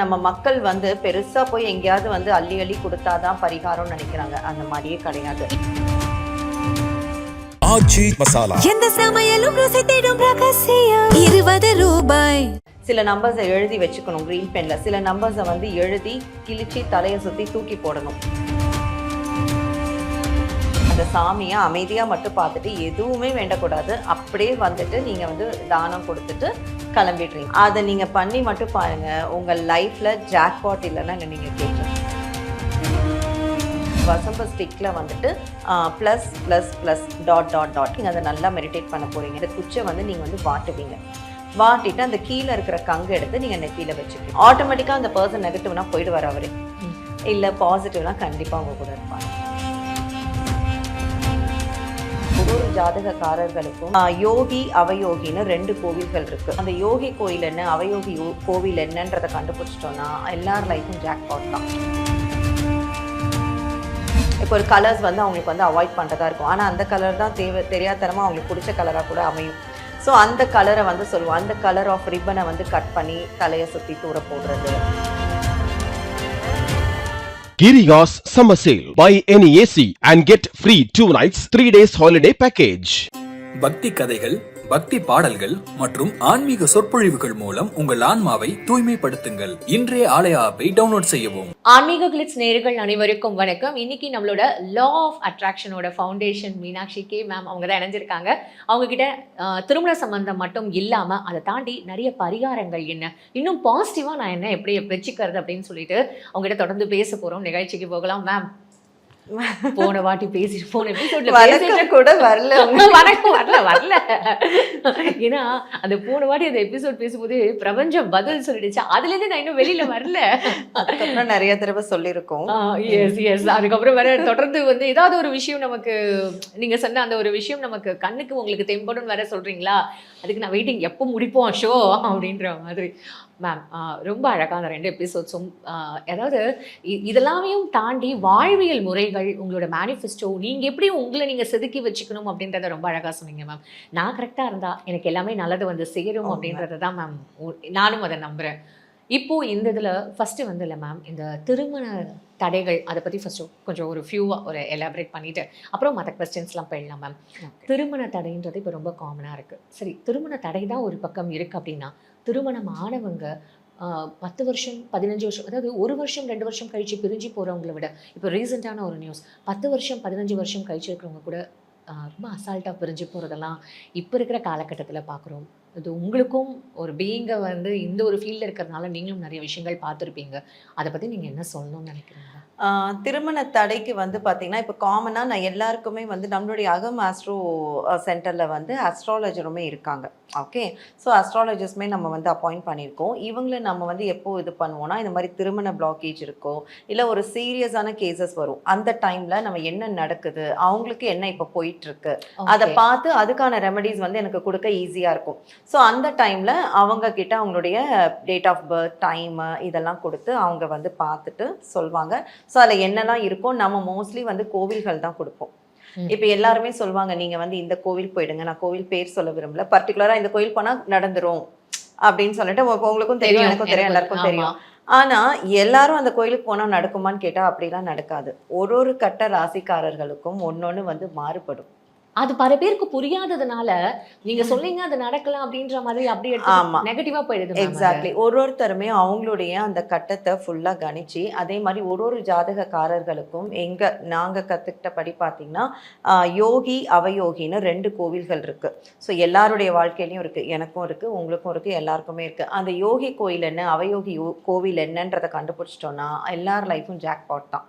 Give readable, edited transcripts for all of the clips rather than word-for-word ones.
நம்ம மக்கள் வந்து பெருசா போய் எங்கேயாவது வந்து அள்ளி அள்ளி கொடுத்தாதான் பரிகாரம்னு நினைக்கிறாங்க. அந்த மாதிரியே கிடையாது. ஆச்சி மசாலா எந்த சமையலும் ருசி தேடும் ரகசியம் 20 ரூபாய். சில நம்பர்ஸை எழுதி வச்சுக்கணும் கிரீன் பென்ல. சில நம்பர்ஸை வந்து எழுதி கிழிச்சி தலையை சுத்தி தூக்கி போடணும். அந்த சாமியை அமைதியா மட்டும் பார்த்துட்டு எதுவுமே வேண்டக்கூடாது. அப்படியே வந்துட்டு நீங்க வந்து தானம் கொடுத்துட்டு கிளம்பிடுறீங்க. அதை நீங்க பண்ணி மட்டும் பாருங்க, உங்க லைஃப்ல ஜாக்பாட் இல்லைன்னா நீங்க கேட்கலாம். வசம்ப ஸ்டிக்ல வந்துட்டு plus plus plus dot dot dot நீங்கள் அதை நல்லா மெடிடேட் பண்ண போறீங்க. இந்த குச்சை வந்து நீங்க வந்து வாட்டுவீங்க. வாட்டிட்டு அந்த கீழே இருக்கிற கங்கு எடுத்து நீங்க நெத்தியில வச்சுக்கணும். ஆட்டோமேட்டிக்கா அந்த பர்சன் நெகட்டிவ்னா போயிடுவார் அவரு, இல்ல பாசிட்டிவ்னா கண்டிப்பா அவங்க கூட இருப்பாங்க. ஒரு ஜாதகக்காரர்களுக்கும் யோகி அவயோகின்னு 2 கோவில்கள் இருக்கு. அந்த யோகி கோயில் என்ன, அவயோகி கோவில் என்னன்றதை கண்டுபிடிச்சிட்டோம்னா எல்லார் லைஃப்பும் ஜாக்பாட் தான். இப்போ ஒரு கலர்ஸ் வந்து அவங்களுக்கு வந்து அவாய்ட் பண்ணுறதா இருக்கும். ஆனால் அந்த கலர் தான் தெரியாதனமாக அவங்களுக்கு பிடிச்ச கலராக கூட அமையும். ஸோ அந்த கலரை வந்து சொல்லுவோம். அந்த கலர் ஆஃப் ரிப்பனை வந்து கட் பண்ணி தலையை சுற்றி தூர போடுறது. Giriga's Summer Sale. Buy any AC and get free 2 nights 3 days holiday package. பக்தி கதைகள், பக்தி பாடல்கள் மற்றும் ஆன்மீக சொற்பொழிவுகள் மூலம் உங்கள் ஆன்மாவை தூய்மைப்படுத்துங்கள். இன்றைய ஆலய ஆப்பை டவுன்லோட் செய்யவும். ஆன்மீக கிளிட்ஸ் நேயர்கள் அனைவருக்கும் வணக்கம். இன்னைக்கு நம்மளோட லா ஆஃப் அட்ராக்ஷனோட ஃபவுண்டேஷன் மீனாட்சி கே மேம் அவங்க தான் இணைஞ்சிருக்காங்க. அவங்க கிட்ட திருமண சம்பந்தம் மட்டும் இல்லாம அதை தாண்டி நிறைய பரிகாரங்கள் என்ன, இன்னும் பாசிட்டிவா நான் என்ன எப்படி வச்சுக்கிறது அப்படின்னு சொல்லிட்டு அவங்க கிட்ட தொடர்ந்து பேச போறோம். நிகழ்ச்சிக்கு போகலாம் மேம். போன வாட்டி பேசிட்டு போன எபிசோட்ல கூட வரல வரல ஏன்னா அந்த போன வாட்டி அந்த எபிசோட் பேசும்போது பிரபஞ்சம் பதில் சொல்லிடுச்சு. அதுல இருந்து நான் இன்னும் வெளியில வரல. அதுக்கப்புறம் நிறைய தடவை சொல்லியிருக்கோம். அதுக்கப்புறம் வேற தொடர்ந்து வந்து ஏதாவது ஒரு விஷயம் நமக்கு நீங்க சொன்ன அந்த ஒரு விஷயம் நமக்கு கண்ணுக்கு உங்களுக்கு தெம்படும் வேற சொல்றீங்களா, அதுக்கு நான் வெயிட்டிங் எப்போ முடிப்போம் ஷோ அப்படின்ற மாதிரி. மேம் ரொம்ப அழகான 2 எபிசோட்ஸும், அதாவது இதெல்லாமையும் தாண்டி வாழ்வியல் முறைகள், உங்களோட மேனிஃபெஸ்டோ, நீங்கள் எப்படி உங்களை நீங்கள் செதுக்கி வச்சுக்கணும் அப்படின்றத ரொம்ப அழகாக சொன்னீங்க மேம். நான் கரெக்டாக இருந்தால் எனக்கு எல்லாமே நல்லது வந்து சேரும் அப்படின்றத தான் மேம் நானும் அதை நம்புகிறேன். இப்போது இந்த இதில் ஃபஸ்ட்டு வந்து இல்லை மேம், இந்த திருமண தடைகள் அதை பற்றி ஃபஸ்ட்டு கொஞ்சம் ஒரு ஃபியூவாக ஒரு எலாபரேட் பண்ணிவிட்டு அப்புறம் மற்ற கொஸ்டின்ஸ்லாம் போயிடலாம் மேம். திருமண தடைன்றது இப்போ ரொம்ப காமனாக இருக்குது. சரி, திருமண தடை தான் ஒரு பக்கம் இருக்குது அப்படின்னா, திருமணம் ஆனவங்க 10 வருஷம் 15 வருஷம், அதாவது 1 வருஷம் 2 வருஷம் கழித்து பிரிஞ்சு போகிறவங்கள விட இப்போ ரீசெண்டான ஒரு நியூஸ் 10 வருஷம் 15 வருஷம் கழிச்சு இருக்கிறவங்க கூட ரொம்ப அசால்ட்டாக பிரிஞ்சு போகிறதெல்லாம் இப்போ இருக்கிற காலகட்டத்தில் பார்க்குறோம். அது உங்களுக்கும் ஒரு பீயிங்கை வந்து இந்த ஒரு ஃபீல்டில் இருக்கிறதுனால நீங்களும் நிறைய விஷயங்கள் பார்த்துருப்பீங்க. அதை பற்றி நீங்கள் என்ன சொல்லணும்னு நினைக்கிறீங்க? திருமண தடைக்கு வந்து பார்த்தீங்கன்னா இப்போ காமனாக நான் எல்லாருக்குமே வந்து நம்மளுடைய அகம் ஆஸ்ட்ரோ சென்டரில் வந்து அஸ்ட்ராலஜருமே இருக்காங்க. ஓகே, ஸோ அஸ்ட்ராலஜர்ஸுமே நம்ம வந்து அப்பாயிண்ட் பண்ணியிருக்கோம். இவங்கள நம்ம வந்து எப்போ இது பண்ணுவோம்னா, இந்த மாதிரி திருமண பிளாக்கேஜ் இருக்கோ இல்லை ஒரு சீரியஸான கேசஸ் வரும், அந்த டைமில் நம்ம என்ன நடக்குது, அவங்களுக்கு என்ன இப்போ போயிட்டுருக்கு, அதை பார்த்து அதுக்கான ரெமெடிஸ் வந்து எனக்கு கொடுக்க ஈஸியாக இருக்கும். ஸோ அந்த டைமில் அவங்க கிட்ட அவங்களுடைய டேட் ஆஃப் பர்த், டைமு இதெல்லாம் கொடுத்து அவங்க வந்து பார்த்துட்டு சொல்லுவாங்க. ஸோ அதில் என்னெல்லாம் இருக்கோ நம்ம மோஸ்ட்லி வந்து கோவில்கள் தான் கொடுப்போம். இப்போ எல்லாருமே சொல்லுவாங்க, நீங்கள் வந்து இந்த கோவில் போயிடுங்க, நான் கோவில் பேர் சொல்ல விரும்பல, பர்டிகுலராக இந்த கோவில் போனால் நடந்துரும் அப்படின்னு சொல்லிட்டு உங்களுக்கும் தெரியும், எனக்கும் தெரியும், எல்லாருக்கும் தெரியும். ஆனால் எல்லாரும் அந்த கோயிலுக்கு போனால் நடக்குமான்னு கேட்டால் அப்படிலாம் நடக்காது. ஒரு கட்ட ராசிக்காரர்களுக்கும் ஒன்னொன்று வந்து மாறுபடும். அது பல பேருக்கு புரியாததுனால நீங்க சொல்றீங்க அது நடக்கலாம் அப்படின்ற மாதிரி அப்படியே நெகட்டிவா போயிடுது. எக்ஸாக்ட்லி. ஒருத்தருமே அவங்களுடைய அந்த கட்டத்தை ஃபுல்லா கணிச்சு, அதே மாதிரி ஒரு ஜாதகக்காரர்களுக்கும் நாங்க கத்துக்கிட்டபடி பார்த்தீங்கன்னா யோகி அவயோகின்னு 2 கோவில்கள் இருக்கு. ஸோ எல்லாருடைய வாழ்க்கையிலையும் இருக்கு, எனக்கும் இருக்கு, உங்களுக்கும் இருக்கு, எல்லாருக்குமே இருக்கு. அந்த யோகி கோயில் என்ன, அவயோகி கோவில் என்னன்றதை கண்டுபிடிச்சிட்டோம்னா எல்லார் லைஃப்பும் ஜாக்பாட் தான்.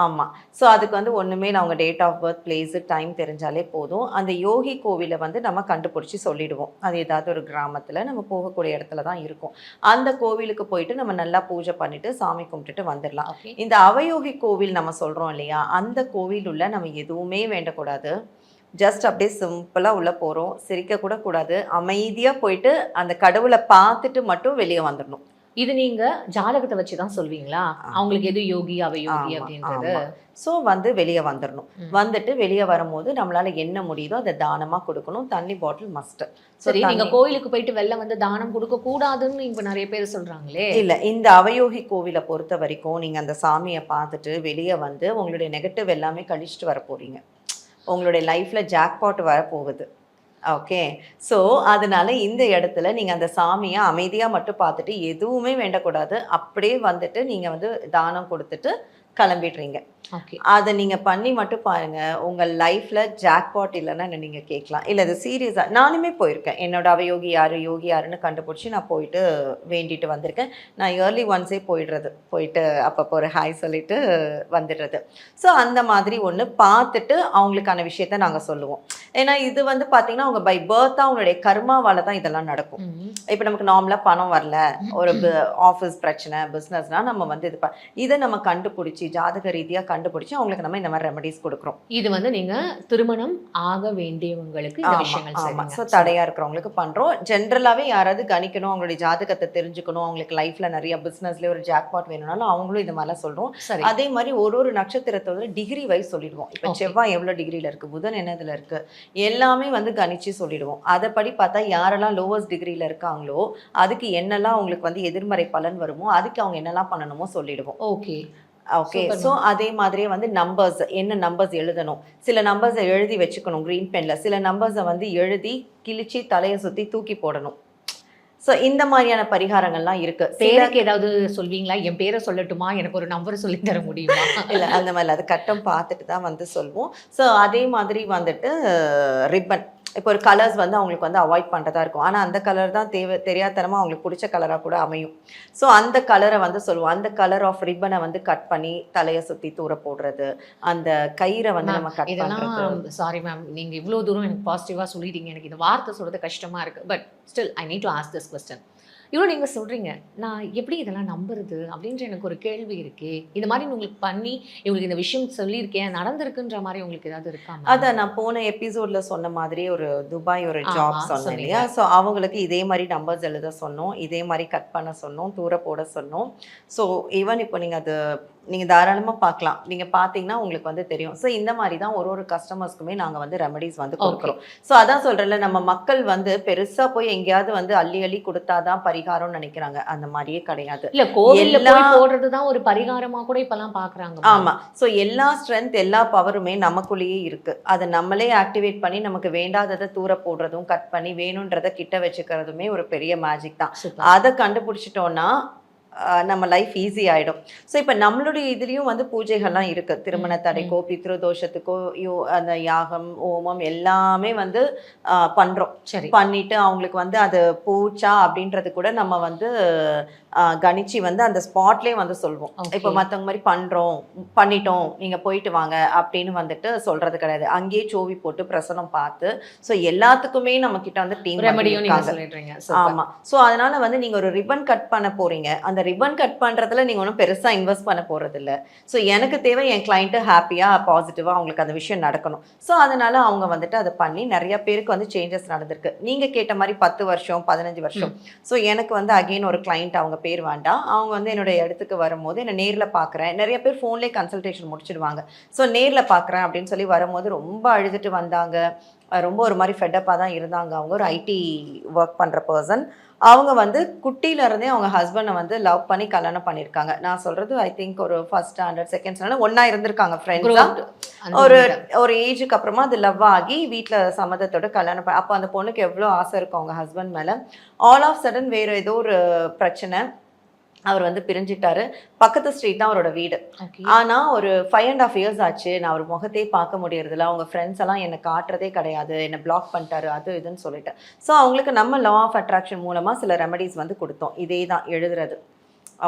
ஆமாம். ஸோ அதுக்கு வந்து ஒன்றுமே அவங்க date of birth, place, time தெரிஞ்சாலே போதும். அந்த யோகி கோவிலை வந்து நம்ம கண்டுபிடிச்சி சொல்லிடுவோம். அது ஏதாவது ஒரு கிராமத்தில் நம்ம போகக்கூடிய இடத்துல தான் இருக்கும். அந்த கோவிலுக்கு போயிட்டு நம்ம நல்லா பூஜை பண்ணிட்டு சாமி கும்பிட்டுட்டு வந்துடலாம். இந்த அவயோகி கோவில் நம்ம சொல்கிறோம் இல்லையா, அந்த கோவில் உள்ள நம்ம எதுவுமே வேண்டக்கூடாது. ஜஸ்ட் அப்படியே சிம்பிளாக உள்ளே போகிறோம், சிரிக்கக்கூட கூடாது, அமைதியாக போயிட்டு அந்த கடவுளை பார்த்துட்டு மட்டும் வெளியே வந்துடணும். இது நீங்க ஜாதகத்தை வச்சு தான் சொல்வீங்களா? அவங்களுக்கு எது யோகி அவயோகி அப்படின்றது? ஸோ வந்து வெளியே வந்துடணும். வந்துட்டு வெளியே வரும்போது நம்மளால என்ன முடியுதோ அதை தானமா கொடுக்கணும். தண்ணி பாட்டில் மஸ்ட். சரி, நீங்க கோயிலுக்கு போயிட்டு வெளில வந்து தானம் கொடுக்க கூடாதுன்னு இப்ப நிறைய பேர் சொல்றாங்களே. இல்ல, இந்த அவயோகி கோவிலை பொறுத்த வரைக்கும் நீங்க அந்த சாமியை பார்த்துட்டு வெளியே வந்து உங்களுடைய நெகட்டிவ் எல்லாமே கழிச்சிட்டு வர போறீங்க. உங்களுடைய லைஃப்ல ஜாக்பாட் வர போகுது. ஓகே, ஸோ அதனால இந்த இடத்துல நீங்கள் அந்த சாமியை அமைதியாக மட்டும் பார்த்துட்டு எதுவுமே வேண்டக்கூடாது. அப்படியே வந்துட்டு நீங்கள் வந்து தானம் கொடுத்துட்டு கிளம்பிடுறீங்க. ஓகே, அதை நீங்கள் பண்ணி மட்டும் பாருங்கள். உங்கள் லைஃப்பில் ஜாக்பாட் இல்லைன்னா நீங்கள் கேட்கலாம். இல்லை அது சீரியஸாக நானுமே போயிருக்கேன். என்னோட அவயோகி யார் யோகி யாருன்னு கண்டுபிடிச்சி நான் போயிட்டு வேண்டிட்டு வந்திருக்கேன். நான் இயர்லி ஒன்ஸே போயிட்டு அப்பப்போ ஒரு ஹாய் சொல்லிட்டு வந்துடுறது. ஸோ அந்த மாதிரி ஒன்று பார்த்துட்டு அவங்களுக்கான விஷயத்த நாங்கள் சொல்லுவோம். ஏன்னா இது வந்து பார்த்தீங்கன்னா அவங்க பை பர்த்தாக அவங்களுடைய கர்மாவால் தான் இதெல்லாம் நடக்கும். இப்போ நமக்கு நார்மலாக பணம் வரல, ஒரு ஆஃபீஸ் பிரச்சனை, பிஸ்னஸ்னால் நம்ம வந்து இதை நம்ம கண்டுபிடிச்சி ஜாதக ரீதியாக கண்டுபிடிச்சு அவங்களுக்கு நம்ம இந்த மாதிரி ரெமடிஸ் கொடுக்குறோம். இது வந்து நீங்க திருமணம் ஆக வேண்டியவங்களுக்கு இந்த விஷயங்கள் ஆமா. ஸோ தடையா இருக்கிறவங்களுக்கு பண்றோம். ஜென்ரலாவே யாராவது கணிக்கணும், அவங்களுடைய ஜாதகத்தை தெரிஞ்சுக்கணும், அவங்களுக்கு லைஃப்ல நிறைய பிசினஸ்ல ஒரு ஜாக்பாட் வேணும்னாலும் அவங்களும் இது மாதிரிலாம் சொல்றோம். அதே மாதிரி ஒரு நட்சத்திரத்தோட டிகிரி வைஸ் சொல்லிடுவோம். இப்போ செவ்வாய் எவ்வளவு டிகிரியில இருக்கு, புதன் என்னதுல இருக்கு, எல்லாமே வந்து கணிச்சு சொல்லிடுவோம். அதைப்படி பார்த்தா யாரெல்லாம் லோவஸ்ட் டிகிரியில இருக்காங்களோ அதுக்கு என்னெல்லாம் அவங்களுக்கு வந்து எதிர்மறை பலன் வருமோ அதுக்கு அவங்க என்னெல்லாம் பண்ணணுமோ சொல்லிடுவோம். ஓகே ஓகே, ஸோ அதே மாதிரியே வந்து நம்பர்ஸ், என்ன நம்பர்ஸ் எழுதணும், சில நம்பர்ஸை எழுதி வச்சுக்கணும் க்ரீன் பென்ல, சில நம்பர்ஸை வந்து எழுதி கிழிச்சு தலையை சுற்றி தூக்கி போடணும். ஸோ இந்த மாதிரியான பரிகாரங்கள்லாம் இருக்கு. பேருக்கு ஏதாவது சொல்வீங்களா? என் பேரை சொல்லட்டுமா, எனக்கு ஒரு நம்பர் சொல்லி தர முடியுமா? இல்லை, அந்த மாதிரி அது கட்டம் பார்த்துட்டு தான் வந்து சொல்வோம். ஸோ அதே மாதிரி வந்துட்டு ரிப்பன், இப்போ ஒரு கலர்ஸ் வந்து அவங்களுக்கு வந்து அவாய்ட் பண்ணுறதா இருக்கும். ஆனால் அந்த கலர் தான் தெரியாதனமாக அவங்களுக்கு பிடிச்ச கலராக கூட அமையும். ஸோ அந்த கலரை வந்து சொல்லுவோம். அந்த கலர் ஆஃப் ரிப்பனை வந்து கட் பண்ணி தலையை சுற்றி தூர போடுறது, அந்த கயிறை வந்து நம்ம கட் பண்ணுறது. சாரி மேம், நீங்கள் இவ்வளோ தூரம் எனக்கு பாசிட்டிவாக சொல்லிட்டீங்க. எனக்கு இந்த வார்த்தை சொல்கிறது கஷ்டமாக இருக்குது. But still I need to ask this question. இவ்வளோ நீங்கள் சொல்கிறீங்க, நான் எப்படி இதெல்லாம் நம்புறது அப்படின்ற எனக்கு ஒரு கேள்வி இருக்கே. இந்த மாதிரி உங்களுக்கு பண்ணி இவங்களுக்கு இந்த விஷயம் சொல்லியிருக்கேன், நடந்திருக்குன்ற மாதிரி உங்களுக்கு ஏதாவது இருக்கா? அதை நான் போன எபிசோட்ல சொன்ன மாதிரி ஒரு துபாய் ஒரு ஜாப் சொன்னேன் இல்லையா? ஸோ அவங்களுக்கு இதே மாதிரி நம்பர்ஸ் எழுத சொன்னோம், இதே மாதிரி கட் பண்ண சொன்னோம், தூர போட சொன்னோம். ஸோ ஈவன் இப்போ நீங்கள் தாராளமாக பார்க்கலாம். நீங்கள் பார்த்தீங்கன்னா உங்களுக்கு வந்து தெரியும். ஸோ இந்த மாதிரி தான் ஒரு கஸ்டமர்ஸ்க்குமே நாங்கள் வந்து ரெமடிஸ் வந்து கொடுக்குறோம். ஸோ அதான் சொல்கிறேன்ல, நம்ம மக்கள் வந்து பெருசாக போய் எங்கேயாவது வந்து அள்ளி கொடுத்தாதான் பரிகாரம்னு நினைக்கிறாங்க. அந்த மாதிரியே கிடையாது. இல்லை, கோவில்ல போய் போடுறது தான் ஒரு பரிகாரமாக கூட இப்போலாம் பார்க்குறாங்க. ஆமாம். ஸோ எல்லா ஸ்ட்ரென்த், எல்லா பவருமே நமக்குள்ளேயே இருக்குது. அதை நம்மளே ஆக்டிவேட் பண்ணி நமக்கு வேண்டாததை தூர போடுறதும், கட் பண்ணி வேணுன்றதை கிட்ட வச்சுக்கிறதுமே ஒரு பெரிய மேஜிக் தான். அதை கண்டுபிடிச்சிட்டோன்னா நம்ம லைஃப் ஈஸி ஆகிடும். ஸோ இப்போ நம்மளுடைய இதுலேயும் வந்து பூஜைகள்லாம் இருக்குது. திருமண தடைக்கோ பித்ருதோஷத்துக்கோ அந்த யாகம் ஹோமம் எல்லாமே வந்து பண்ணுறோம். சரி, பண்ணிட்டு அவங்களுக்கு வந்து அது பூச்சா அப்படின்றது கூட நம்ம வந்து கணிச்சு வந்து அந்த ஸ்பாட்லேயே வந்து சொல்வோம். இப்போ மற்றவங்க மாதிரி பண்ணிட்டோம் நீங்கள் போயிட்டு வாங்க அப்படின்னு வந்துட்டு சொல்கிறது கிடையாது. அங்கேயே சோவி போட்டு பிரசனம் பார்த்து, ஸோ எல்லாத்துக்குமே நம்ம கிட்ட வந்து டீம் சொல்லிடுறீங்க. ஆமாம். ஸோ அதனால வந்து நீங்கள் ஒரு ரிப்பன் கட் பண்ண போறீங்க. அந்த ரிப்பன் கட் பண்ணுறதுல நீங்கள் ஒன்றும் பெருசாக இன்வெஸ்ட் பண்ண போகிறது இல்லை. ஸோ எனக்கு தேவை என் கிளைண்ட்டு ஹாப்பியாக பாசிட்டிவாக அவங்களுக்கு அந்த விஷயம் நடக்கணும். ஸோ அதனால அவங்க வந்துட்டு அதை பண்ணி நிறைய பேருக்கு வந்து சேஞ்சஸ் நடந்திருக்கு. நீங்கள் கேட்ட மாதிரி 10 வருஷம் 15 வருஷம். ஸோ எனக்கு வந்து அகெயின் ஒரு கிளைண்ட், அவங்க பேர் வேண்டாம், அவங்க வந்து என்னுடைய இடத்துக்கு வரும்போது என்னை நேரில் பார்க்குறேன். நிறைய பேர் ஃபோன்லேயே கன்சல்டேஷன் முடிச்சிடுவாங்க. ஸோ நேரில் பார்க்குறேன் அப்படின்னு சொல்லி வரும்போது ரொம்ப அழுதுட்டு வந்தாங்க. ரொம்ப ஒரு மாதிரி ஃபெட்டப்பாக தான் இருந்தாங்க. அவங்க ஒரு ஐடி ஒர்க் பண்ணுற பர்சன். அவங்க வந்து குட்டியிலருந்தே அவங்க ஹஸ்பண்டை வந்து லவ் பண்ணி கல்யாணம் பண்ணியிருக்காங்க. நான் சொல்கிறது ஐ திங்க் ஒரு ஃபர்ஸ்ட் ஸ்டாண்டர்ட் செகண்ட் ஸ்டாண்டர்ட் ஒன்றா இருந்திருக்காங்க ஃப்ரெண்ட்ஸாக. ஒரு ஏஜுக்கு அப்புறமா அது லவ் ஆகி வீட்டில் சம்மதத்தோட கல்யாணம் அப்போ அந்த பொண்ணுக்கு எவ்வளோ ஆசை இருக்கும் அவங்க ஹஸ்பண்ட் மேலே. ஆல் ஆஃப் சடன் வேறு ஏதோ ஒரு பிரச்சனை, அவர் வந்து பிரிஞ்சிட்டாரு. பக்கத்து ஸ்ட்ரீட் தான் அவரோட வீடு. ஆனால் ஒரு 5.5 years ஆச்சு. நான் அவர் முகத்தையே பார்க்க முடியறதில்ல. அவங்க ஃப்ரெண்ட்ஸ் எல்லாம் என்னை காட்டுறதே கிடையாது, என்னை பிளாக் பண்ணிட்டாரு, அது இதுன்னு சொல்லிட்டு. ஸோ அவங்களுக்கு நம்ம லா ஆஃப் அட்ராக்ஷன் மூலமாக சில ரெமடிஸ் வந்து கொடுத்தோம். இதே தான் எழுதுறது.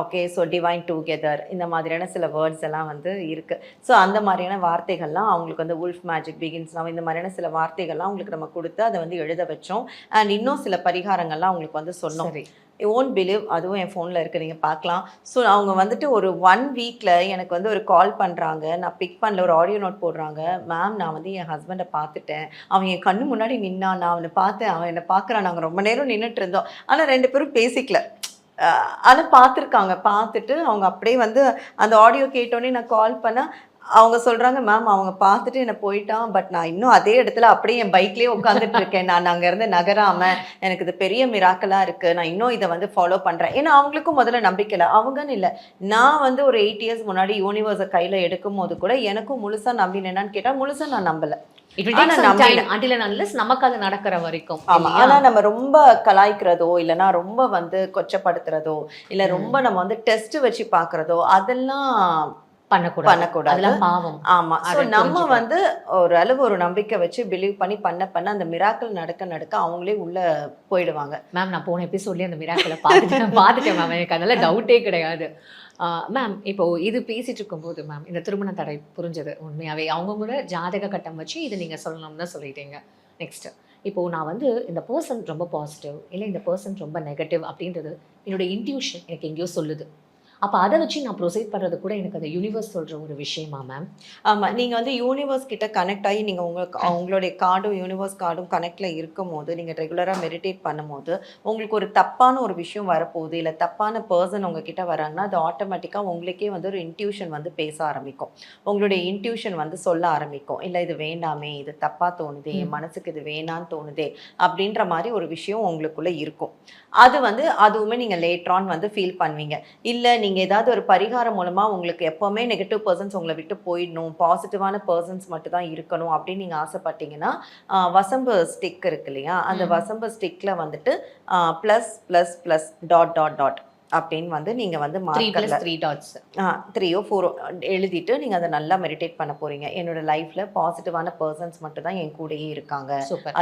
ஓகே, ஸோ டிவைன் டுகெதர், இந்த மாதிரியான சில வேர்ட்ஸ் எல்லாம் வந்து இருக்குது. ஸோ அந்த மாதிரியான வார்த்தைகள்லாம் அவங்களுக்கு வந்து உல்ஃப் மேஜிக் பிகின்ஸ் இந்த மாதிரியான சில வார்த்தைகள்லாம் அவங்களுக்கு நம்ம கொடுத்து அதை வந்து எழுத வச்சோம். அண்ட் இன்னும் சில பரிகாரங்கள்லாம் அவங்களுக்கு வந்து சொன்னோம். யூ ஓன்ட் பிலீவ், அதுவும் என் ஃபோனில் இருக்குது, நீங்கள் பார்க்கலாம். ஸோ அவங்க வந்துட்டு ஒரு 1 weekல எனக்கு வந்து ஒரு கால் பண்ணுறாங்க. நான் பிக் பண்ணல, ஒரு ஆடியோ நோட் போடுறாங்க. மேம், நான் வந்து என் ஹஸ்பண்டை பார்த்துட்டேன், அவன் என் கண்ணு முன்னாடி நின்னான், நான் அவனை பார்த்தேன், அவன் என்னை பார்க்குறான், நாங்கள் ரொம்ப நேரம் நின்றுட்டு இருந்தோம், ஆனால் 2 பேரும் பேசிக்கல. ஆனால் பார்த்துருக்காங்க. பார்த்துட்டு அவங்க அப்படியே வந்து அந்த ஆடியோ கேட்டோடனே நான் கால் பண்ணேன். அவங்க சொல்கிறாங்க, மேம் அவங்க பார்த்துட்டு என்னை போயிட்டான். பட் நான் இன்னும் அதே இடத்துல அப்படியே என் பைக்லேயே உட்காந்துட்டு இருக்கேன். நான் அங்கேருந்து நகராமல் எனக்கு இது பெரிய மிராக்கலாக இருக்குது. நான் இன்னும் இதை வந்து ஃபாலோ பண்ணுறேன். ஏன்னா அவங்களுக்கும் முதல்ல நம்பிக்கை இல்லை. அவங்கன்னு இல்லை, நான் வந்து ஒரு 8 இயர்ஸ் முன்னாடி யூனிவர்ஸை கையில் எடுக்கும் போது கூட எனக்கும் முழுசாக நம்பினேன்னு கேட்டால் முழுசாக நான் நம்பலை. நமக்கு அது நடக்கிற வரைக்கும். ஆமா, ஆனா நம்ம ரொம்ப கலாய்க்கிறதோ இல்லைன்னா ரொம்ப வந்து கொச்சப்படுத்துறதோ இல்ல ரொம்ப நம்ம வந்து டெஸ்ட் வச்சு பாக்குறதோ அதெல்லாம் பண்ணக்கூடாது. ஆமா, சோ நம்ம வந்து ஒரு அளவு ஒரு நம்பிக்கை வச்சு பிலீவ் பண்ணி பண்ண அந்த மிராக்கிள் நடக்க அவங்களே உள்ள போயிடுவாங்க. மேம் நான் போன எபிசோட்லயே அந்த மிராக்கிளை பார்த்துட்டேன் மேம். எனக்கு அதனால டவுட்டே கிடையாது. மேம் இப்போ இது பேசிட்டு இருக்கும்போது மேம் இந்த திருமண தடை புரிஞ்சது உண்மையாவே. அவங்க கூட ஜாதக கட்டம் வச்சு இது நீங்க சொல்லணும்னு தான் சொல்லிட்டீங்க. நெக்ஸ்ட் இப்போ நான் வந்து இந்த பர்சன் ரொம்ப பாசிட்டிவ் இல்லை இந்த பர்சன் ரொம்ப நெகட்டிவ் அப்படின்றது என்னோட இன்ட்யூஷன் எனக்கு எங்கேயோ சொல்லுது. அப்போ அதை வச்சு நான் ப்ரொசீட் பண்ணுறது கூட எனக்கு அந்த யூனிவர்ஸ் சொல்கிற ஒரு விஷயமா மேம்? ஆமாம், நீங்கள் வந்து யூனிவர்ஸ் கிட்ட கனெக்ட் ஆகி நீங்கள் உங்களுடைய கார்டும் யூனிவர்ஸ் கார்டும் கனெக்டில் இருக்கும் போது நீங்கள் ரெகுலராக மெடிடேட் பண்ணும்போது உங்களுக்கு ஒரு தப்பான ஒரு விஷயம் வரப்போகுது இல்லை தப்பான பர்சன் உங்ககிட்ட வராங்கன்னா அது ஆட்டோமேட்டிக்காக உங்களுக்கே வந்து ஒரு இன்ட்யூஷன் வந்து பேச ஆரம்பிக்கும். உங்களுடைய இன்ட்யூஷன் வந்து சொல்ல ஆரம்பிக்கும், இல்லை இது வேண்டாமே, இது தப்பாக தோணுதே, என் மனசுக்கு இது வேணான்னு தோணுதே அப்படின்ற மாதிரி ஒரு விஷயம் உங்களுக்குள்ளே இருக்கும். அது வந்து அதுவுமே நீங்கள் லேட்ரான் வந்து ஃபீல் பண்ணுவீங்க. இல்லை நீங்கள் ஏதாவது ஒரு பரிகாரம் மூலமாக உங்களுக்கு எப்போவுமே நெகட்டிவ் பர்சன்ஸ் உங்களை விட்டு போயிடணும், பாசிட்டிவான பர்சன்ஸ் மட்டும் தான் இருக்கணும் அப்படின்னு நீங்கள் ஆசைப்பட்டீங்கன்னா வசம்பு ஸ்டிக் இருக்கு இல்லையா, அந்த வசம்பு ஸ்டிக்கில் வந்துட்டு plus plus plus dot dot dot அப்படின்னு வந்து நீங்கள் வந்து 3 டாட்ஸ் 3 or 4 எழுதிட்டு நீங்கள் அதை நல்லா மெடிடேட் பண்ண போகிறீங்க. என்னோட லைஃப்பில் பாசிட்டிவான பர்சன்ஸ் மட்டும் தான் என் கூடயே இருக்காங்க,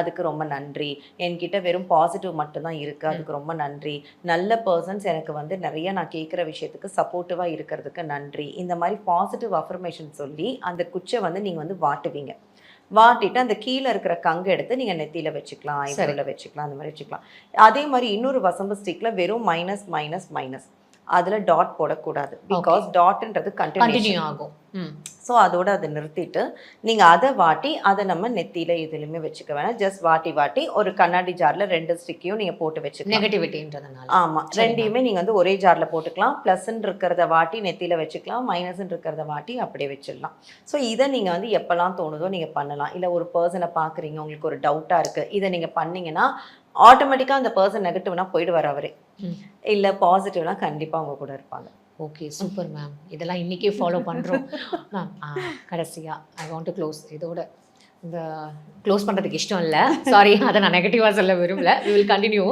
அதுக்கு ரொம்ப நன்றி. என்கிட்ட வெறும் பாசிட்டிவ் மட்டும்தான் இருக்குது, அதுக்கு ரொம்ப நன்றி. நல்ல பர்சன்ஸ் எனக்கு வந்து நிறைய நான் கேட்குற விஷயத்துக்கு சப்போர்ட்டிவாக இருக்கிறதுக்கு நன்றி. இந்த மாதிரி பாசிட்டிவ் அஃபர்மேஷன் சொல்லி அந்த குச்சை வந்து நீங்கள் வந்து வாட்டுவீங்க. வாட்டிட்டு அந்த கீழே இருக்கிற கங்கு எடுத்து நீங்கள் நெத்தியில் வச்சுக்கலாம், ஐப்ரோவில் வச்சுக்கலாம், அந்த மாதிரி வச்சுக்கலாம். அதே மாதிரி இன்னொரு வசம்பு ஸ்டிக்கில் வெறும் மைனஸ் மைனஸ் மைனஸ், அதில் டாட் போடக்கூடாது. பிகாஸ் டாட்ன்றது கண்டினியூ ஆகும். ஸோ அதோட அதை நிறுத்திட்டு நீங்கள் அதை வாட்டி அதை நம்ம நெத்தியில் எதுலையுமே வச்சுக்க வேணாம். ஜஸ்ட் வாட்டி ஒரு கண்ணாடி ஜாரில் 2 ஸ்டிக்கையும் நீங்கள் போட்டு வச்சுக்கலாம். நெகட்டிவிட்டின்றதுனால ஆமாம், ரெண்டையுமே நீங்கள் வந்து ஒரே ஜாரில் போட்டுக்கலாம். ப்ளஸ்ன்னு இருக்கிறத வாட்டி நெத்தியில் வச்சுக்கலாம், மைனஸ்ன்னு இருக்கிறத வாட்டி அப்படியே வச்சிடலாம். ஸோ இதை நீங்கள் வந்து எப்போல்லாம் தோணுதோ நீங்கள் பண்ணலாம். இல்லை ஒரு பர்சனை பார்க்குறீங்க, உங்களுக்கு ஒரு டவுட்டாக இருக்குது, இதை நீங்கள் பண்ணிங்கன்னா ஆட்டோமேட்டிக்காக அந்த பர்சன் நெகட்டிவ்னா போயிடுவார் அவரே. இல்லை பாசிட்டிவ்னா கண்டிப்பாக அவங்க கூட இருப்பாங்க. Okay, super ma'am. இதெல்லாம் இன்றைக்கே ஃபாலோ பண்ணுறோம் மேம். கடைசியாக ஐ வாண்ட் டு க்ளோஸ். இதோட இந்த க்ளோஸ் பண்ணுறதுக்கு இஷ்டம் இல்லை, சாரி, அதை நான் நெகட்டிவாக சொல்ல விரும்பல. We will continue.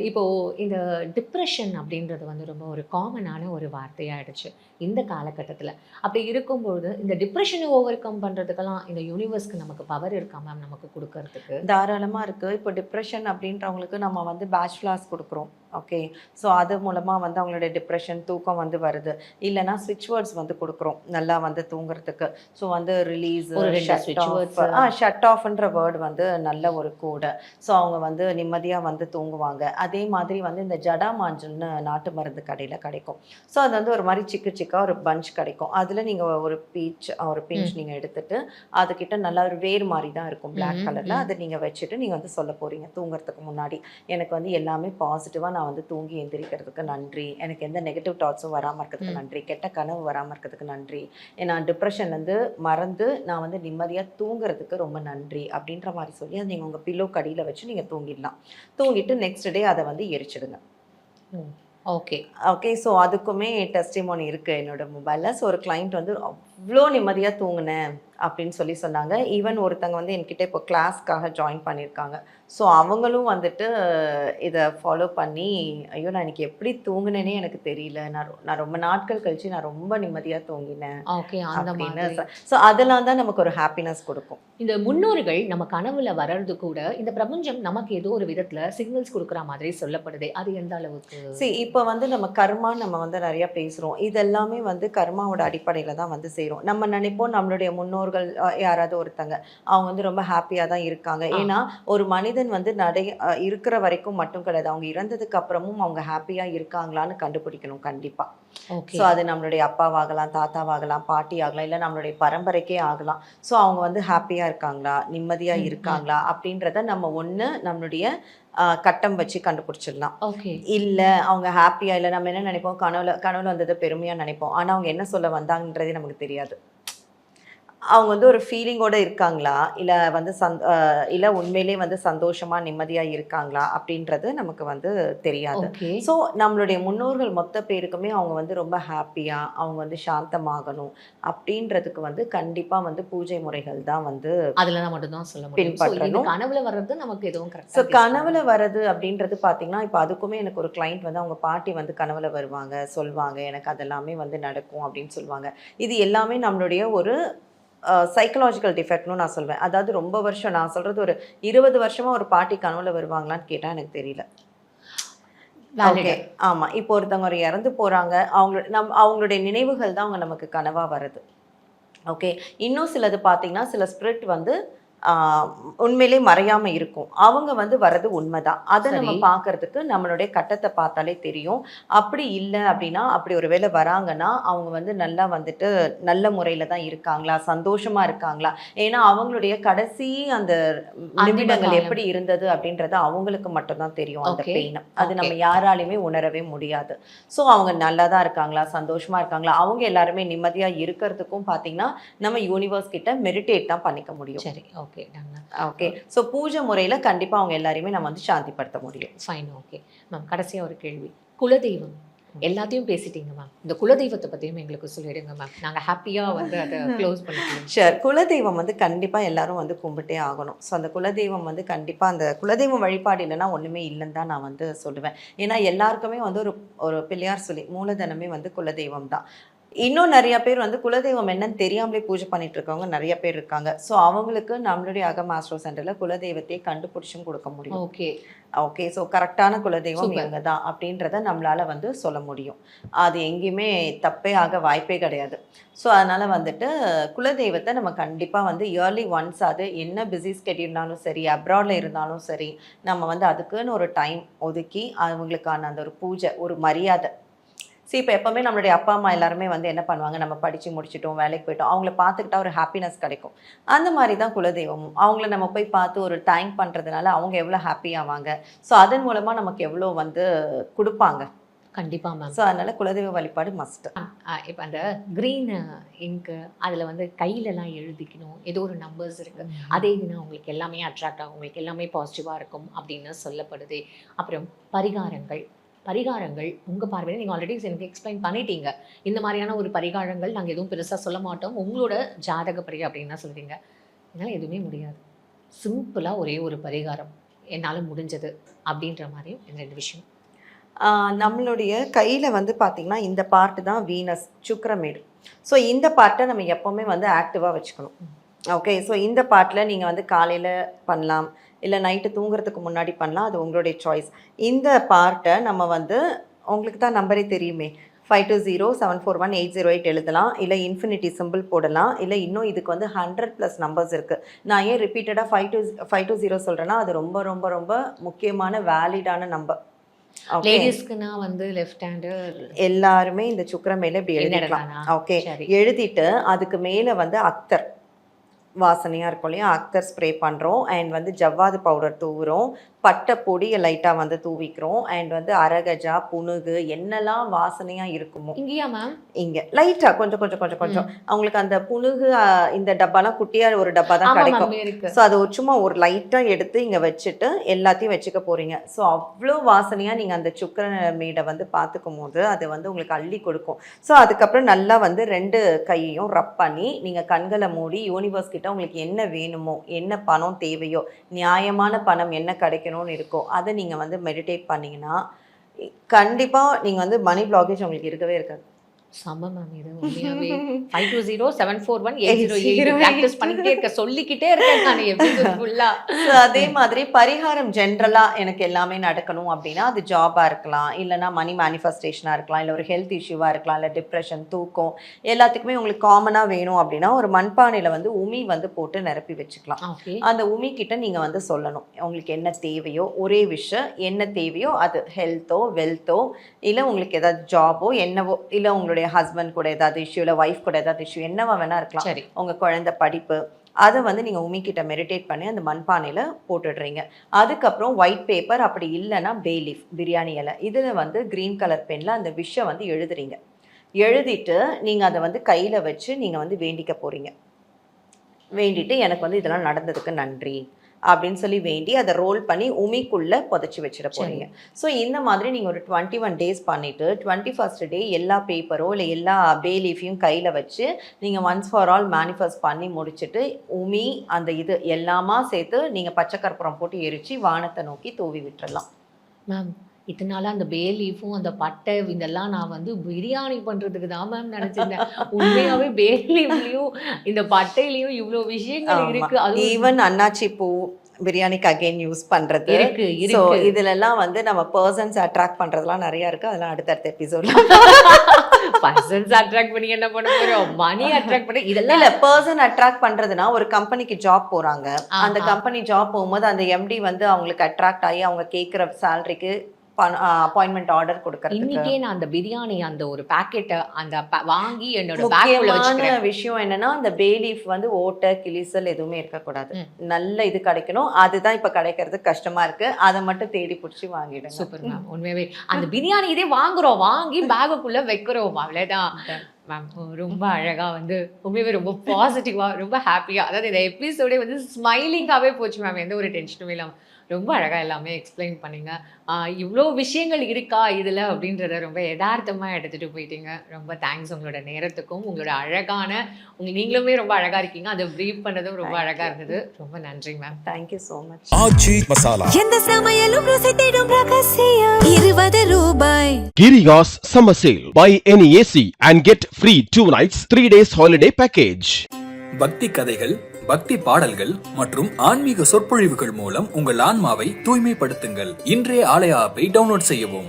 இப்போது இந்த டிப்ரெஷன் அப்படின்றது வந்து ரொம்ப ஒரு காமனான ஒரு வார்த்தையாகிடுச்சு இந்த காலகட்டத்தில். அப்படி இருக்கும்பொழுது இந்த டிப்ரெஷனை ஓவர் கம் பண்ணுறதுக்கெல்லாம் இந்த யூனிவர்ஸ்க்கு நமக்கு பவர் இருக்கா மேம் நமக்கு கொடுக்கறதுக்கு? தாராளமாக இருக்குது. இப்போ டிப்ரெஷன் அப்படின்றவங்களுக்கு நம்ம வந்து பேச்சுலர்ஸ் கொடுக்குறோம். ஓகே, ஸோ அது மூலமாக வந்து அவங்களுடைய டிப்ரெஷன் தூக்கம் வந்து வருது. இல்லைனா ஸ்விட்ச் வேர்ட்ஸ் வந்து கொடுக்குறோம் நல்லா வந்து தூங்குறதுக்கு. ஸோ வந்து ரிலீஸ், ஷட் ஆஃப்ன்ற வேர்டு வந்து நல்ல ஒரு கோடு. ஸோ அவங்க வந்து நிம்மதியாக வந்து தூங்குவாங்க. அதே மாதிரி வந்து இந்த ஜடா மாஞ்சல்னு நாட்டு மருந்து கடையில் கிடைக்கும். ஸோ அது வந்து ஒரு மாதிரி சிக்கா ஒரு பஞ்ச் கிடைக்கும். அதில் நீங்கள் ஒரு பிஞ்ச் நீங்கள் எடுத்துட்டு அதுக்கிட்ட நல்லா ஒரு வேர் மாதிரி தான் இருக்கும் பிளாக் கலரில். அதை நீங்கள் வச்சுட்டு நீங்கள் வந்து சொல்ல போகிறீங்க தூங்குறதுக்கு முன்னாடி, எனக்கு வந்து எல்லாமே பாசிட்டிவாக நான் வந்து தூங்கி எந்திரிக்கிறதுக்கு நன்றி, எனக்கு எந்த நெகட்டிவ் தாட்ஸும் வராமல் இருக்கிறதுக்கு நன்றி, கெட்ட கனவு வராமல் இருக்கிறதுக்கு நன்றி, நான் டிப்ரெஷன்லேருந்து மறந்து நான் வந்து நிம்மதியாக தூங்குறதுக்கு ரொம்ப நன்றி அப்படின்ற மாதிரி சொல்லி அதை நீங்கள் உங்கள் பில்லோ கடியில் வச்சு நீங்கள் தூங்கிடலாம். தூங்கிட்டு நெக்ஸ்ட் டே அதை வந்து எரிச்சிடுங்க. ஓகே, ஸோ அதுக்குமே டெஸ்டிமோனி இருக்குது என்னோட மொபைலில். ஸோ ஒரு கிளைண்ட் வந்து அவ்வளோ நிம்மதியாக தூங்குனேன் அப்படின்னு சொல்லி சொன்னாங்க. ஈவன் ஒருத்தங்க வந்து என்கிட்ட இப்போ கிளாஸ்க்காக ஜாயின் பண்ணியிருக்காங்க. ஸோ அவங்களும் வந்துட்டு இதை ஃபாலோ பண்ணி, ஐயோ நான் இன்னைக்கு எப்படி தூங்குனேனே எனக்கு தெரியல, நான் ரொம்ப நாட்கள் கழிச்சு நான் ரொம்ப நிம்மதியாக தூங்கினேன் அப்படின்னு. ஸோ அதெல்லாம் தான் நமக்கு ஒரு ஹாப்பினஸ் கொடுக்கும். இந்த முன்னோர்கள் நம்ம கனவுல வர்றது கூட இந்த பிரபஞ்சம் நமக்கு ஏதோ ஒரு விதத்தில் சிக்னல்ஸ் கொடுக்குற மாதிரி சொல்லப்படுது. அது எந்த அளவுக்கு? இப்போ வந்து நம்ம கர்மா நம்ம வந்து நிறைய பேசுகிறோம். இதெல்லாமே வந்து கர்மாவோட அடிப்படையில் தான் வந்து செய்கிறோம். நம்ம நினைப்போம் நம்மளுடைய முன்னோர்கள் யாராவது ஒருத்தங்க அவங்க வந்து ரொம்ப ஹாப்பியாக தான் இருக்காங்க. ஏன்னா ஒரு மனிதன் வந்து இருக்கிற வரைக்கும் மட்டும் கிடையாது, அவங்க இறந்ததுக்கு அப்புறமும் அவங்க ஹாப்பியாக இருக்காங்களான்னு கண்டுபிடிக்கணும் கண்டிப்பாக. ஸோ அது நம்மளுடைய அப்பாவாகலாம், தாத்தாவாகலாம், பாட்டி ஆகலாம், இல்லை நம்மளுடைய பரம்பரைக்கே ஆகலாம். ஸோ அவங்க வந்து ஹாப்பியாக இருக்காங்களா, நிம்மதியாக இருக்காங்களா அப்படின்றத நம்ம ஒன்று நம்மளுடைய கட்டம் வச்சு கண்டுபிடிச்சிடலாம். ஓகே. இல்லை அவங்க ஹாப்பியாக இல்லை, நம்ம என்ன நினைப்போம், கனவுல வந்ததை பெருமையாக நினைப்போம். ஆனால் அவங்க என்ன சொல்ல வந்தாங்கன்றதே நமக்கு தெரியாது. அவங்க வந்து ஒரு ஃபீலிங்கோடு இருக்காங்களா, இல்லை வந்து இல்லை உண்மையிலே வந்து சந்தோஷமாக நிம்மதியாக இருக்காங்களா அப்படின்றது நமக்கு வந்து தெரியாது. ஸோ நம்மளுடைய முன்னோர்கள் மொத்த பேருக்குமே அவங்க வந்து ரொம்ப ஹாப்பியாக அவங்க வந்து சாந்தமாகணும் அப்படின்றதுக்கு வந்து கண்டிப்பாக வந்து பூஜை முறைகள் தான் வந்து அதில் தான் மட்டும்தான் சொல்ல முடியும். பின்பற்றணும். கனவுல வர்றது நமக்கு எதுவும் ஸோ கரெக்டாக கனவுல வர்றது அப்படின்றது பார்த்தீங்கன்னா, இப்போ அதுக்குமே எனக்கு ஒரு கிளைண்ட் வந்து அவங்க பாட்டி வந்து கனவுல வருவாங்க, சொல்லுவாங்க எனக்கு அதெல்லாமே வந்து நடக்கும் அப்படின்னு சொல்லுவாங்க. இது எல்லாமே நம்மளுடைய ஒரு சைக்கலாஜிக்கல் டிஃபெக்ட்னு நான் சொல்வேன். அதாவது ரொம்ப வருஷம், நான் சொல்கிறது ஒரு 20 வருஷமாக ஒரு பாட்டி கனவுல வருவாங்களான்னு கேட்டால் எனக்கு தெரியல. ஓகே, ஆமாம். இப்போ ஒருத்தவங்க ஒரு இறந்து போகிறாங்க, அவங்களுடைய நினைவுகள் தான் அவங்க நமக்கு கனவாக வருது. ஓகே, இன்னும் சிலது பார்த்தீங்கன்னா சில ஸ்பிரிட் வந்து உண்மையிலே மறையாம இருக்கும். அவங்க வந்து வர்றது உண்மைதான். அதை நம்ம பார்க்கறதுக்கு நம்மளுடைய கட்டத்தை பார்த்தாலே தெரியும். அப்படி இல்லை அப்படின்னா, அப்படி ஒரு வேளை வராங்கன்னா அவங்க வந்து நல்லா வந்துட்டு நல்ல முறையில் தான் இருக்காங்களா, சந்தோஷமா இருக்காங்களா, ஏன்னா அவங்களுடைய கடைசி அந்த நிமிடங்கள் எப்படி இருந்தது அப்படின்றது அவங்களுக்கு மட்டும்தான் தெரியும். அந்த பெயின் அது நம்ம யாராலையுமே உணரவே முடியாது. ஸோ அவங்க நல்லா தான் இருக்காங்களா, சந்தோஷமா இருக்காங்களா, அவங்க எல்லாருமே நிம்மதியாக இருக்கிறதுக்கும் பார்த்தீங்கன்னா நம்ம யூனிவர்ஸ் கிட்ட மெடிடேட் தான் பண்ணிக்க முடியும். சரி, ஓகே. ஓகே, ஸோ பூஜை முறையில் கண்டிப்பாக அவங்க எல்லாரையுமே நம்ம வந்து சாந்திப்படுத்த முடியும். Fine, okay ma'am. கடைசியாக ஒரு கேள்வி, குலதெய்வம் எல்லாத்தையும் பேசிட்டீங்க மேம், இந்த குலதெய்வத்தை பற்றியும் எங்களுக்கு சொல்லிடுங்க மேம், நாங்கள் ஹாப்பியாக வந்து அதை க்ளோஸ் பண்ணிக்கலாம். ஷூர். குலதெய்வம் வந்து கண்டிப்பாக எல்லாரும் வந்து கும்பிட்டே ஆகணும். ஸோ அந்த குலதெய்வம் வந்து கண்டிப்பாக அந்த குலதெய்வம் வழிபாடு இல்லைன்னா ஒன்றுமே இல்லைன்னு தான் நான் வந்து சொல்லுவேன். ஏன்னா எல்லாருக்குமே வந்து ஒரு பிள்ளையார் சொல்லி மூலதனமே வந்து குலதெய்வம் தான். இன்னும் நிறைய பேர் வந்து குலதெய்வம் என்னன்னு தெரியாமலே பூஜை பண்ணிட்டு இருக்கவங்க நிறைய பேர் இருக்காங்க. ஸோ அவங்களுக்கு நம்மளுடைய அகம் ஆஸ்ட்ரோ சென்டரில் குலதெய்வத்தை கண்டுபிடிச்சும் கொடுக்க முடியும். ஓகே ஓகே, ஸோ கரெக்டான குலதெய்வம் இவங்க தான் அப்படின்றத நம்மளால் வந்து சொல்ல முடியும். அது எங்கேயுமே தப்பே ஆக வாய்ப்பே கிடையாது. ஸோ அதனால் வந்துட்டு குலதெய்வத்தை நம்ம கண்டிப்பாக வந்து இயர்லி ஒன்ஸ், அது என்ன பிஸி ஸ்கெடியூல்னாலும் சரி, அப்ராடில் இருந்தாலும் சரி, நம்ம வந்து அதுக்குன்னு ஒரு டைம் ஒதுக்கி அவங்களுக்கான அந்த ஒரு பூஜை, ஒரு மரியாதை. சரி, இப்போ எப்போவுமே நம்மளுடைய அப்பா அம்மா எல்லாருமே வந்து என்ன பண்ணுவாங்க, நம்ம படித்து முடிச்சிட்டோம், வேலைக்கு போயிட்டோம், அவங்கள பார்த்துக்கிட்டா ஒரு ஹாப்பினஸ் கிடைக்கும். அந்த மாதிரி தான் குலதெய்வமும். அவங்கள நம்ம போய் பார்த்து ஒரு தேங்க் பண்ணுறதுனால அவங்க எவ்வளோ ஹாப்பி ஆவாங்க. ஸோ அதன் மூலமாக நமக்கு எவ்வளோ வந்து கொடுப்பாங்க. கண்டிப்பாக மேம். ஸோ அதனால் குலதெய்வ வழிபாடு மஸ்ட். இப்போ அந்த க்ரீன் இங்கு அதில் வந்து கையிலலாம் எழுதிக்கணும், ஏதோ ஒரு நம்பர்ஸ் இருக்குது, அதே இதுனா உங்களுக்கு எல்லாமே அட்ராக்ட் ஆகும், உங்களுக்கு எல்லாமே பாசிட்டிவாக இருக்கும் அப்படின்னு சொல்லப்படுது. அப்புறம் பரிகாரங்கள் உங்கள் பார்வையில் நீங்கள் ஆல்ரெடி எனக்கு எக்ஸ்பிளைன் பண்ணிட்டீங்க. இந்த மாதிரியான ஒரு பரிகாரங்கள் நாங்கள் எதுவும் பெருசாக சொல்ல மாட்டோம், உங்களோட ஜாதகப்படி அப்படின்னு தான் சொல்கிறீங்க. என்னால் எதுவுமே முடியாது, சிம்பிளாக ஒரே ஒரு பரிகாரம் என்னால் முடிஞ்சது அப்படின்ற மாதிரி இந்த 2 விஷயம். நம்மளுடைய கையில் வந்து பார்த்திங்கன்னா இந்த பார்ட்டு தான் வீனஸ், சுக்கிரமேடு. ஸோ இந்த பார்ட்டை நம்ம எப்போவுமே வந்து ஆக்டிவாக வச்சுக்கணும். ஓகே, ஸோ இந்த பார்ட்டில் நீங்கள் வந்து காலையில் பண்ணலாம், இல்லை நைட்டு தூங்குறதுக்கு முன்னாடி பண்ணலாம், அது உங்களுடைய சாய்ஸ். இந்த பார்ட்டை நம்ம வந்து உங்களுக்கு தான் நம்பரே தெரியுமே, 5207418008 எழுதலாம், இல்லை இன்ஃபினிட்டி சிம்பிள் போடலாம், இல்லை இன்னும் இதுக்கு வந்து 100+ நம்பர்ஸ் இருக்குது. நான் ஏன் ரிப்பீட்டடாக 520 சொல்கிறேன்னா, அது ரொம்ப ரொம்ப ரொம்ப முக்கியமான வேலிடான நம்பர். லேடிஸ்க்குனா வந்து லெஃப்ட் ஹேண்டு எல்லாருமே இந்த சுக்கிரம் மேலே இப்படி எழுதிக்கலாம். ஓகே, எழுதிட்டு அதுக்கு மேலே வந்து அக்தர் வாசனையாக இருக்கும் இல்லையா, அக்தர் ஸ்ப்ரே பண்ணுறோம். அண்ட் வந்து ஜவ்வாது பவுடர் தூவுறோம், பட்டை பொடியை லைட்டாக வந்து தூவிக்கிறோம். அண்ட் வந்து அரகஜா, புனுகு, என்னெல்லாம் வாசனையாக இருக்குமோ இங்கேயா மேம், இங்கே லைட்டாக கொஞ்சம் கொஞ்சம் கொஞ்சம் கொஞ்சம் அவங்களுக்கு அந்த புனுகு இந்த டப்பாலாம் குட்டியாக ஒரு டப்பா தான் கிடைக்கும். ஸோ அது சும்மா ஒரு லைட்டாக எடுத்து இங்கே வச்சுட்டு எல்லாத்தையும் வச்சுக்க போகிறீங்க. ஸோ அவ்வளோ வாசனையாக நீங்கள் அந்த சுக்கிரமேடை வந்து பார்த்துக்கும் போது அது வந்து உங்களுக்கு அள்ளி கொடுக்கும். ஸோ அதுக்கப்புறம் நல்லா வந்து 2 கையையும் ரப் பண்ணி நீங்கள் கண்களை மூடி யூனிவர்ஸ் கிட்ட உங்களுக்கு என்ன வேணுமோ, என்ன பணம் தேவையோ, நியாயமான பணம் என்ன கிடைக்கணும்னு இருக்கோ அதை நீங்கள் வந்து மெடிடேட் பண்ணிங்கன்னா கண்டிப்பாக நீங்கள் வந்து மணி பிளாக்கேஜ் உங்களுக்கு இருக்கவே இருக்காது. சம மேம், இது உண்மையாவே 5207418008 பிராக்டிஸ் பண்ணிக்கிட்டே இருக்க, சொல்லிக்கிட்டே இருக்கேன் நான் எபிசோட் ஃபுல்லா. அதே மாதிரி பரிகாரம் ஜென்ரலாக எனக்கு எல்லாமே நடக்கணும் அப்படின்னா அது ஜாபாக இருக்கலாம், இல்லைனா மணி மேனிஃபெஸ்டேஷனாக இருக்கலாம், இல்லை ஒரு ஹெல்த் இஷ்யூவாக இருக்கலாம், இல்லை டிப்ரெஷன், தூக்கம், எல்லாத்துக்குமே உங்களுக்கு காமனாக வேணும் அப்படின்னா ஒரு மண்பானையில் வந்து உமி வந்து போட்டு நிரப்பி வச்சுக்கலாம். அந்த உமி கிட்ட நீங்கள் வந்து சொல்லணும் உங்களுக்கு என்ன தேவையோ, ஒரே விஷயம் என்ன தேவையோ, அது ஹெல்த்தோ வெல்த்தோ, இல்லை உங்களுக்கு ஏதாவது ஜாபோ என்னவோ, இல்லை உங்களுடைய ஹஸ்பண்ட் கூட ஏதாவது இஷ்யூ, இல்லை ஒய்ஃப் கூட ஏதாவது இஷ்யூ, என்னவா வேணா இருக்கலாம், உங்கள் குழந்தை படிப்பு, அதை வந்து நீங்கள் உமிக்கிட்ட மெடிடேட் பண்ணி அந்த மண்பானையில் போட்டுடுறீங்க. அதுக்கப்புறம் ஒயிட் பேப்பர், அப்படி இல்லைன்னா பே லீஃப் பிரியாணி இலை, இதில் வந்து க்ரீன் கலர் பெனில் அந்த விஷை வந்து எழுதுறீங்க. எழுதிட்டு நீங்கள் அதை வந்து கையில் வச்சு நீங்கள் வந்து வேண்டிக்க போகிறீங்க. வேண்டிட்டு எனக்கு வந்து இதெல்லாம் நடந்ததுக்கு நன்றி அப்படின்னு சொல்லி வேண்டி அதை ரோல் பண்ணி உமிக்குள்ளே புதைச்சி வச்சிட போகிறீங்க. ஸோ இந்த மாதிரி நீங்கள் ஒரு 21 days பண்ணிவிட்டு 21st day எல்லா பேப்பரோ இல்லை எல்லா பே லீஃபையும் கையில் வச்சு நீங்கள் ஒன்ஸ் ஃபார் ஆல் மேனிஃபெஸ்ட் பண்ணி முடிச்சுட்டு உமி அந்த இது எல்லாமா சேர்த்து நீங்கள் பச்சை கற்பூரம் போட்டு எரித்து வானத்தை நோக்கி தூவி விட்டுறலாம். மேம் இதனால அந்த பே லீஃபும் அந்த பட்டை இதெல்லாம் நான் வந்து பிரியாணி பண்றதுக்கு தான் மேம் நினைச்சிருந்தேன். உண்மையாவே பே லீஃப்லயும் இந்த பட்டையிலயும் இவ்வளோ விஷயங்கள் இருக்கு. அது ஈவன் அன்னாச்சி பூ பிரியாணிக்கு அகைன் யூஸ் பண்றது இருக்கு ஸோ இருக்கு. இதுலலாம் வந்து நம்ம பர்சன்ஸ் அட்ராக்ட் பண்றதுலாம் நிறைய இருக்கு. அதெல்லாம் அடுத்தடுத்த எபிசோட்ல பர்சன்ஸ் அட்ராக்ட் பண்ணி என்ன பண்ண போறோம், மணி அட்ராக்ட் பண்ணி இதெல்லாம் இல்ல பர்சன் அட்ராக்ட் பண்றதுனா ஒரு கம்பெனிக்கு ஜாப் போறாங்க. அந்த கம்பெனி ஜாப் போகும்போது அந்த எம்டி வந்து அவங்களுக்கு அட்ராக்ட் ஆகி அவங்க கேட்குற சேலரிக்கு அப்பாயின்மெண்ட் ஆர்டர் கொடுக்கறதுக்கு. இன்னைக்கே நான் அந்த பிரியாணி அந்த ஒரு பாக்கெட்டை அந்த வாங்கி என்னோட பேக்குள்ள முக்கியமான வச்சுக்கிறேன். விஷயம் என்னன்னா அந்த பே லீஃப் வந்து ஓட்டை கிளிசல் எதுவுமே இருக்கக்கூடாது. நல்ல இது கிடைக்கணும். அதுதான் இப்ப கிடைக்கிறது கஷ்டமா இருக்கு. அதை மட்டும் தேடி பிடிச்சி வாங்கிடுங்க. Super ma'am. உண்மையாவே அந்த பிரியாணி இதே வாங்குறோம், வாங்கி பேக்குக்குள்ள வைக்கிறோம், அவ்வளவுதான் மேம். ரொம்ப அழகா வந்து உண்மையாவே ரொம்ப பாசிட்டிவா ரொம்ப ஹாப்பியா, அதாவது இந்த எபிசோடே வந்து ஸ்மைலிங்காவே போச்சு மேம். எந்த ஒரு டென்ஷனுமே இல்லாம ரொம்ப அழகா எல்லாமே எக்ஸ்பிளைன் பண்ணீங்க. இவ்வளோ விஷயங்கள் இருக்கா இதுல அப்படின்றத ரொம்ப யதார்த்தமா எடுத்துட்டு போயிட்டீங்க. ரொம்ப தேங்க்ஸ் உங்களோட நேரத்துக்கும் உங்களோட அழகான நீங்களுமே ரொம்ப அழகா இருக்கீங்க. அதை ப்ரீஃப் பண்ணதும் ரொம்ப அழகா இருந்தது. ரொம்ப நன்றி ma'am. Thank you so much. Aachi Masala எந்த சமையலும் ருசி தேடும் ரகசியம் 20 ரூபாய். Girios Summer Sale. Buy any AC and get free 2 nights 3 days holiday package. பக்தி கதைகள், பக்தி பாடல்கள் மற்றும் ஆன்மீக சொற்பொழிவுகள் மூலம் உங்கள் ஆன்மாவை தூய்மைப்படுத்துங்கள். இன்றைய ஆலய ஆப்பை டவுன்லோட் செய்யவும்.